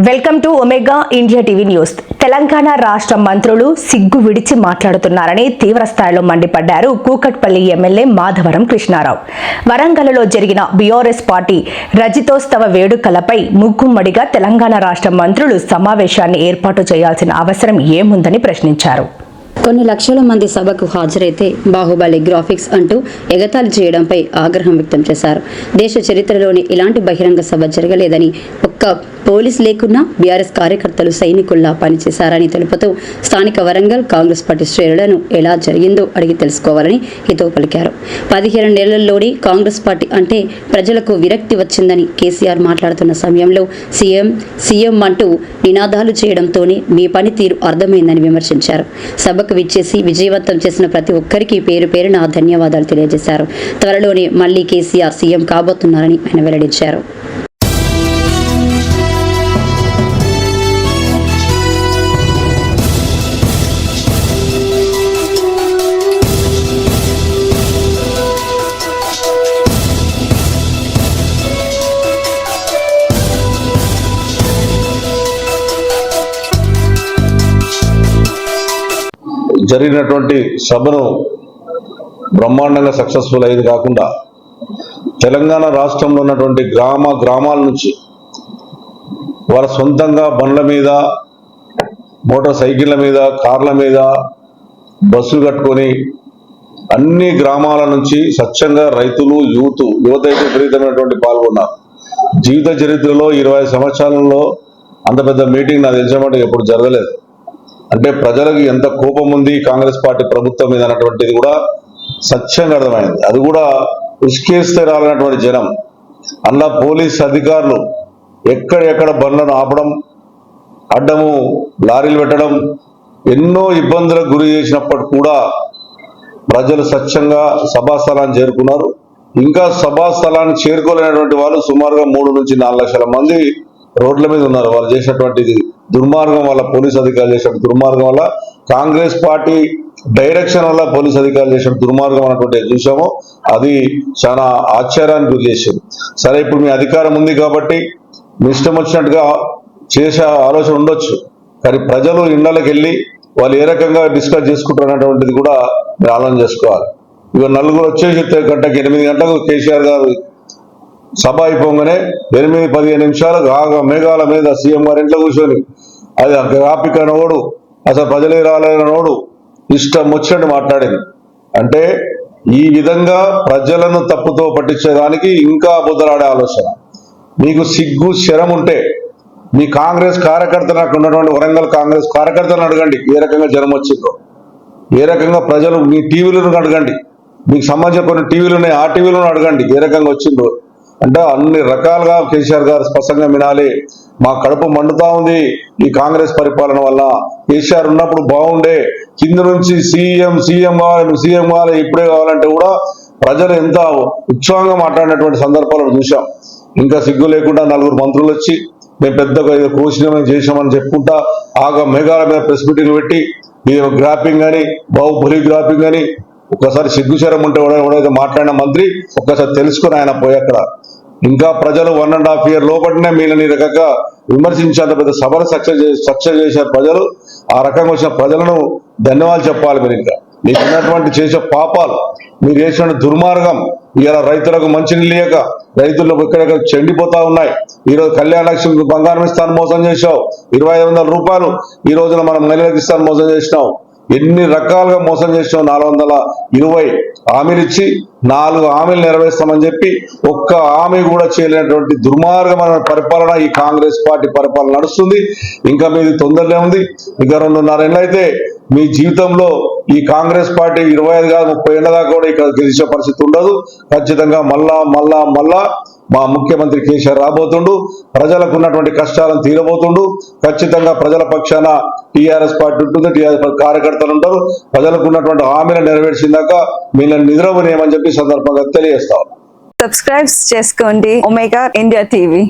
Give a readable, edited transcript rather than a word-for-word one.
Welcome to omega India TV news. Telangana రాష్ట్ర మంత్రులు సిగ్గు విడిచి మాట్లాడుతున్నారని తీవ్రస్థాయిలో మండిపడ్డారు కూకట్పల్లి ఎమ్మెల్యే మాధవరం కృష్ణారావు. వరంగల్లో జరిగిన బీఆర్ఎస్ పార్టీ రజతోత్సవ వేడుకలపై ముగ్గుమ్మడిగా తెలంగాణ రాష్ట్ర మంత్రులు సమావేశాన్ని ఏర్పాటు చేయాల్సిన అవసరం ఏముందని ప్రశ్నించారు. కొన్ని లక్షల మంది సభకు హాజరైతే బాహుబలి గ్రాఫిక్స్ అంటూ ఎగతాళి చేయడంపై ఆగ్రహం వ్యక్తం చేశారు. దేశ చరిత్రలోని ఇలాంటి బహిరంగ సభ జరగలేదని, ఒక్క పోలీస్ లేకున్నా బీఆర్ఎస్ కార్యకర్తలు సైనికుల్లా పనిచేశారని తెలుపుతూ స్థానిక వరంగల్ కాంగ్రెస్ పార్టీ శ్రేణులను ఎలా జరిగిందో అడిగి తెలుసుకోవాలని హితవు పలికారు. 17 నెలల్లోనే కాంగ్రెస్ పార్టీ అంటే ప్రజలకు విరక్తి వచ్చిందని కేసీఆర్ మాట్లాడుతున్న సమయంలో సీఎం అంటూ నినాదాలు చేయడంతోనే మీ పనితీరు అర్థమైందని విమర్శించారు. సభకు విచ్చేసి విజయవంతం చేసిన ప్రతి ఒక్కరికి పేరు పేరున ధన్యవాదాలు తెలియజేశారు. త్వరలోనే మళ్లీ కేసీఆర్ సీఎం కాబోతున్నారని ఆయన వెల్లడించారు. జరిగినటువంటి సభను బ్రహ్మాండంగా సక్సెస్ఫుల్ అయ్యేది కాకుండా తెలంగాణ రాష్ట్రంలో ఉన్నటువంటి గ్రామాల నుంచి వాళ్ళ సొంతంగా బండ్ల మీద, మోటార్ సైకిళ్ళ మీద, కార్ల మీద బస్సులు కట్టుకొని అన్ని గ్రామాల నుంచి స్వచ్ఛంగా రైతులు, యువత అయితే విపరీతమైనటువంటి పాల్గొన్నారు. జీవిత చరిత్రలో 25 సంవత్సరాలలో అంత పెద్ద మీటింగ్ నాకు తెలిసినట్టు ఎప్పుడు జరగలేదు. అంటే ప్రజలకు ఎంత కోపం ఉంది కాంగ్రెస్ పార్టీ ప్రభుత్వం మీద అన్నటువంటిది కూడా స్వచ్ఛంగా అర్థమైంది. అది కూడా ఉసుకేస్తే రాలినటువంటి జనం. అలా పోలీస్ అధికారులు ఎక్కడెక్కడ బండ్లను ఆపడం, అడ్డము లారీలు పెట్టడం, ఎన్నో ఇబ్బందులకు గురి చేసినప్పటికీ కూడా ప్రజలు స్వచ్ఛంగా సభాస్థలాన్ని చేరుకున్నారు. ఇంకా సభాస్థలాన్ని చేరుకోలేనటువంటి వాళ్ళు సుమారుగా 3 నుంచి 4 లక్షల మంది రోడ్ల మీద ఉన్నారు. వాళ్ళు చేసినటువంటిది దుర్మార్గం వల్ల, పోలీస్ అధికారులు చేసిన దుర్మార్గం వల్ల, కాంగ్రెస్ పార్టీ డైరెక్షన్ వల్ల పోలీస్ అధికారులు చేసిన దుర్మార్గం అన్నటువంటి చూసాము. అది చాలా ఆశ్చర్యానికి గురి చేసింది. సరే, ఇప్పుడు మీ అధికారం ఉంది కాబట్టి మీ ఇష్టం వచ్చినట్టుగా చేసే ఆలోచన ఉండొచ్చు. కానీ ప్రజలు ఇళ్లకి వెళ్ళి వాళ్ళు ఏ రకంగా డిస్కస్ చేసుకుంటారన్నటువంటిది కూడా మీరు ఆలోచన చేసుకోవాలి. ఇక నలుగురు వచ్చేసి గంటకి 8 గంటలకు కేసీఆర్ గారు సభ అయిపోగానే 8-15 నిమిషాలు మేఘాల మీద సీఎం గారి ఇంట్లో కూర్చొని అది గ్రాఫిక్ అనోడు, అసలు ప్రజలే రాలేనోడు ఇష్టం వచ్చినట్టు మాట్లాడింది. అంటే ఈ విధంగా ప్రజలను తప్పుతో పట్టించేదానికి ఇంకా బుద్ధలాడే ఆలోచన. మీకు సిగ్గు శరం ఉంటే మీ కాంగ్రెస్ కార్యకర్తలు, అక్కడ ఉన్నటువంటి వరంగల్ కాంగ్రెస్ కార్యకర్తలను అడగండి ఏ రకంగా జనం వచ్చిందో, ఏ రకంగా ప్రజలు మీ టీవీలను అడగండి, మీకు సంబంధించిన కొన్ని టీవీలు ఉన్నాయి ఆ టీవీలను అడగండి ఏ రకంగా వచ్చిందో. అంటే అన్ని రకాలుగా కేసీఆర్ గారు స్పష్టంగా వినాలి. మా కడుపు మండుతా ఉంది ఈ కాంగ్రెస్ పరిపాలన వల్ల. కేసీఆర్ ఉన్నప్పుడు బాగుండే, కింద నుంచి సీఎం కావాలి ఇప్పుడే కావాలంటే కూడా ప్రజలు ఎంత ఉత్సాహంగా మాట్లాడినటువంటి సందర్భాలను చూసాం. ఇంకా సిగ్గు లేకుండా 4 మంత్రులు వచ్చి మేము పెద్దగా కోసినామని చేసామని చెప్పుకుంటా మేఘాల మీద ప్రెస్ మీటింగ్లు పెట్టి ఇది గ్రాఫింగ్ అని, బాహుబలి గ్రాఫింగ్ అని. ఒక్కసారి సిగ్గుచరం ఉంటే ఎవడైతే మాట్లాడిన మంత్రి ఒక్కసారి తెలుసుకుని ఆయన పోయాక్కడ. ఇంకా ప్రజలు 1.5 year లోపలనే మీలని రకంగా విమర్శించేంత పెద్ద సభను సక్సెస్ చేశారు ప్రజలు. ఆ రకంగా వచ్చిన ప్రజలను ధన్యవాదాలు చెప్పాలి. మీరు ఇంకా మీకు ఉన్నటువంటి చేసే పాపాలు, మీరు చేసిన దుర్మార్గం, ఇలా రైతులకు మంచినీళ్ళు లేక రైతులకు ఎక్కడెక్కడ చెండిపోతా ఉన్నాయి. ఈరోజు కళ్యాణ లక్ష్మి బంగారం ఇస్తాను మోసం చేసావు, 2500 రూపాయలు ఈ రోజున మనం మహిళలకు ఇస్తాను మోసం చేసినావు. ఎన్ని రకాలుగా మోసం చేసినావు. 420 హామీలు ఇచ్చి 4 హామీలు నెరవేర్స్తామని చెప్పి ఒక్క హామీ కూడా చేయలేనటువంటి దుర్మార్గమైన పరిపాలన ఈ కాంగ్రెస్ పార్టీ పరిపాలన నడుస్తుంది. ఇంకా మీది తొందరనే ఉంది. ఇంకా 2.5 ఏళ్ళు అయితే మీ జీవితంలో ఈ కాంగ్రెస్ పార్టీ 25 కాదు 30 ఏళ్ళ దాకా కూడా ఇక్కడ గెలిచే పరిస్థితి ఉండదు. ఖచ్చితంగా మళ్ళా మా ముఖ్యమంత్రి కేసీఆర్ రాబోతుండు. ప్రజలకు ఉన్నటువంటి కష్టాలను తీరబోతుండు. ఖచ్చితంగా ప్రజల పక్షాన టీఆర్ఎస్ పార్టీ ఉంటుంది, టీఆర్ఎస్ కార్యకర్తలు ఉంటారు. ప్రజలకు ఉన్నటువంటి హామీలను నెరవేర్చిందాక వీళ్ళని నిద్రపోనేయమని చెప్పి సందర్భంగా తెలియజేస్తాం. సబ్స్క్రైబ్ చేసుకోండి ఒమేగా ఇండియా టీవీ.